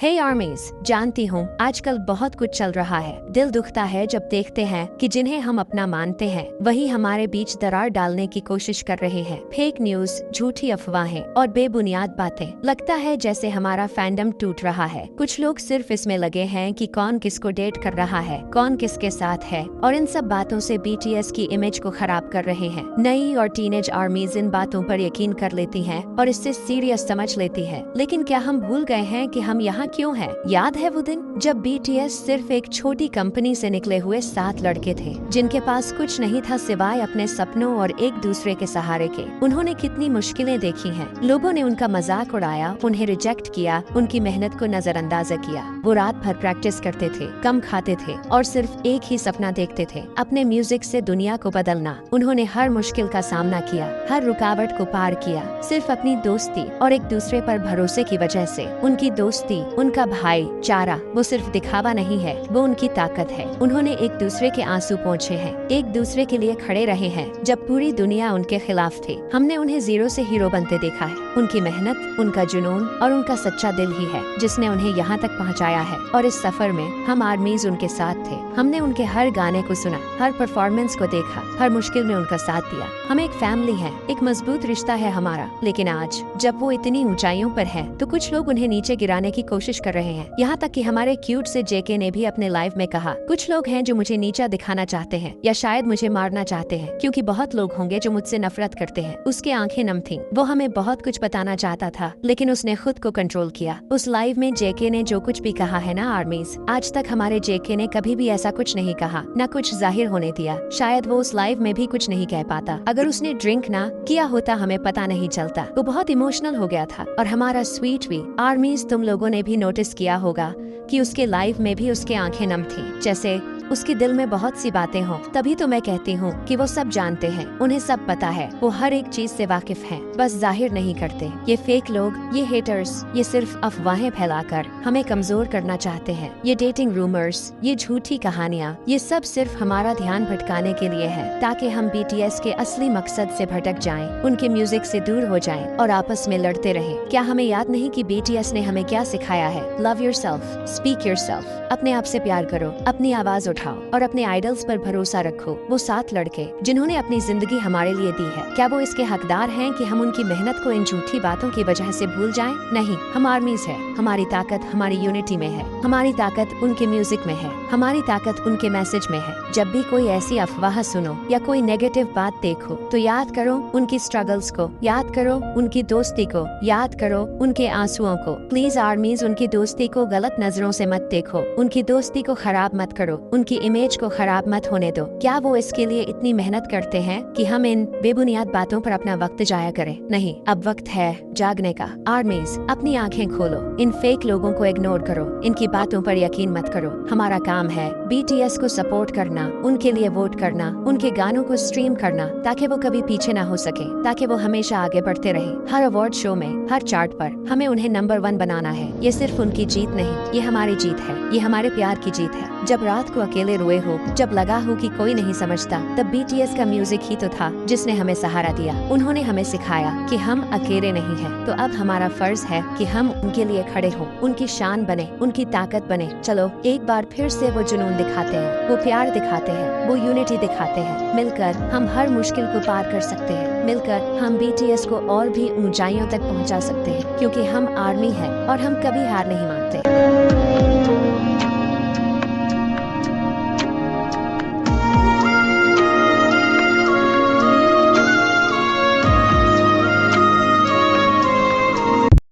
हे आर्मीज, जानती हूँ आजकल बहुत कुछ चल रहा है। दिल दुखता है जब देखते हैं कि जिन्हें हम अपना मानते हैं वही हमारे बीच दरार डालने की कोशिश कर रहे हैं। फेक न्यूज, झूठी अफवाहें और बेबुनियाद बातें। लगता है जैसे हमारा फैंडम टूट रहा है। कुछ लोग सिर्फ इसमें लगे हैं कि कौन किसको डेट कर रहा है, कौन किसके साथ है, और इन सब बातों से बीटीएस की इमेज को खराब कर रहे हैं। नई और टीनेज आर्मीज इन बातों पर यकीन कर लेती हैं और इससे सीरियस समझ लेती है। लेकिन क्या हम भूल गए हैं कि हम यहाँ क्यों है? याद है वो दिन जब बीटीएस सिर्फ एक छोटी कंपनी से निकले हुए 7 लड़के थे जिनके पास कुछ नहीं था सिवाय अपने सपनों और एक दूसरे के सहारे के। उन्होंने कितनी मुश्किलें देखी हैं। लोगों ने उनका मजाक उड़ाया, उन्हें रिजेक्ट किया, उनकी मेहनत को नजरअंदाज किया। वो रात भर प्रैक्टिस करते थे, कम खाते थे और सिर्फ एक ही सपना देखते थे, अपने म्यूजिक से दुनिया को बदलना। उन्होंने हर मुश्किल का सामना किया, हर रुकावट को पार किया, सिर्फ अपनी दोस्ती और एक दूसरे पर भरोसे की वजह से। उनकी दोस्ती, उनका भाईचारा वो सिर्फ दिखावा नहीं है, वो उनकी ताकत है। उन्होंने एक दूसरे के आंसू पोंछे हैं, एक दूसरे के लिए खड़े रहे हैं जब पूरी दुनिया उनके खिलाफ थी। हमने उन्हें जीरो से हीरो बनते देखा है। उनकी मेहनत, उनका जुनून और उनका सच्चा दिल ही है जिसने उन्हें यहाँ तक पहुँचाया है। और इस सफर में हम आर्मीज उनके साथ थे। हमने उनके हर गाने को सुना, हर परफॉर्मेंस को देखा, हर मुश्किल में उनका साथ दिया। हम एक फैमिली है, एक मजबूत रिश्ता है हमारा। लेकिन आज जब वो इतनी ऊंचाइयों पर है तो कुछ लोग उन्हें नीचे गिराने की कोशिश कर रहे हैं। यहाँ तक कि हमारे क्यूट से जेके ने भी अपने लाइव में कहा, कुछ लोग हैं जो मुझे नीचा दिखाना चाहते हैं या शायद मुझे मारना चाहते हैं, क्योंकि बहुत लोग होंगे जो मुझसे नफरत करते हैं। उसके आंखें नम थीं। वो हमें बहुत कुछ बताना चाहता था लेकिन उसने खुद को कंट्रोल किया। उस लाइव में जेके ने जो कुछ भी कहा है ना आर्मीज, आज तक हमारे जेके ने कभी भी ऐसा कुछ नहीं कहा, न कुछ जाहिर होने दिया। शायद वो उस लाइव में भी कुछ नहीं कह पाता। अगर उसने ड्रिंक ना किया होता हमें पता नहीं चलता। वो बहुत इमोशनल हो गया था। और हमारा स्वीट भी। आर्मीज, तुम लोगों ने भी नोटिस किया होगा कि उसके लाइव में भी उसके आंखें नम थी, जैसे उसके दिल में बहुत सी बातें हों। तभी तो मैं कहती हूँ कि वो सब जानते हैं, उन्हें सब पता है, वो हर एक चीज से वाकिफ हैं, बस जाहिर नहीं करते। ये फेक लोग, ये हेटर्स, ये सिर्फ अफवाहें फैलाकर हमें कमजोर करना चाहते हैं। ये डेटिंग रूमर्स, ये झूठी कहानियाँ, ये सब सिर्फ हमारा ध्यान भटकाने के लिए है, ताकि हम बीटीएस के असली मकसद से भटक जाएं, उनके म्यूजिक से दूर हो जाएं और आपस में लड़ते रहें। क्या हमें याद नहीं कि बीटीएस ने हमें क्या सिखाया है? लव योरसेल्फ, स्पीक योरसेल्फ, अपने आप से प्यार करो, अपनी आवाज उठाओ और अपने आइडल्स पर भरोसा रखो। वो 7 लड़के जिन्होंने अपनी जिंदगी हमारे लिए दी है, क्या वो इसके हकदार हैं कि हम उनकी मेहनत को इन झूठी बातों की वजह से भूल जाएं? नहीं, हम आर्मीज है। हमारी ताकत हमारी यूनिटी में है, हमारी ताकत उनके म्यूजिक में है, हमारी ताकत उनके मैसेज में है। जब भी कोई ऐसी अफवाह सुनो या कोई नेगेटिव बात देखो तो याद करो उनकी स्ट्रगल्स को, याद करो उनकी दोस्ती को, याद करो उनके आंसुओं को। प्लीज आर्मीज, उनकी दोस्ती को गलत नजरों से मत देखो, उनकी दोस्ती को खराब मत करो, उनकी इमेज को खराब मत होने दो। क्या वो इसके लिए इतनी मेहनत करते हैं कि हम इन बेबुनियाद बातों पर अपना वक्त जाया करें? नहीं, अब वक्त है जागने का। आर्मीज, अपनी आंखें खोलो, इन फेक लोगों को इग्नोर करो, इनकी बातों पर यकीन मत करो। हमारा काम है बीटीएस को सपोर्ट करना, उनके लिए वोट करना, उनके गानों को स्ट्रीम करना, ताकि वो कभी पीछे ना हो सके, ताकि वो हमेशा आगे बढ़ते रहे। हर अवार्ड शो में, हर चार्ट पर हमें उन्हें नंबर 1 बनाना है। ये सिर्फ उनकी जीत नहीं, ये हमारी जीत है, ये हमारे प्यार की जीत है। जब रात को अकेले रोए हो, जब लगा हो कि कोई नहीं समझता, तब बीटीएस का म्यूजिक ही तो था जिसने हमें सहारा दिया। उन्होंने हमें सिखाया कि हम अकेले नहीं हैं। तो अब हमारा फर्ज है कि हम उनके लिए खड़े हों, उनकी शान बने, उनकी ताकत बने। चलो एक बार फिर से वो जुनून दिखाते हैं, वो प्यार दिखाते हैं, वो यूनिटी दिखाते हैं। मिलकर हम हर मुश्किल को पार कर सकते हैं। मिलकर हम बीटीएस को और भी ऊंचाइयों तक पहुंचा सकते हैं, क्योंकि हम आर्मी है और हम कभी हार नहीं मानते।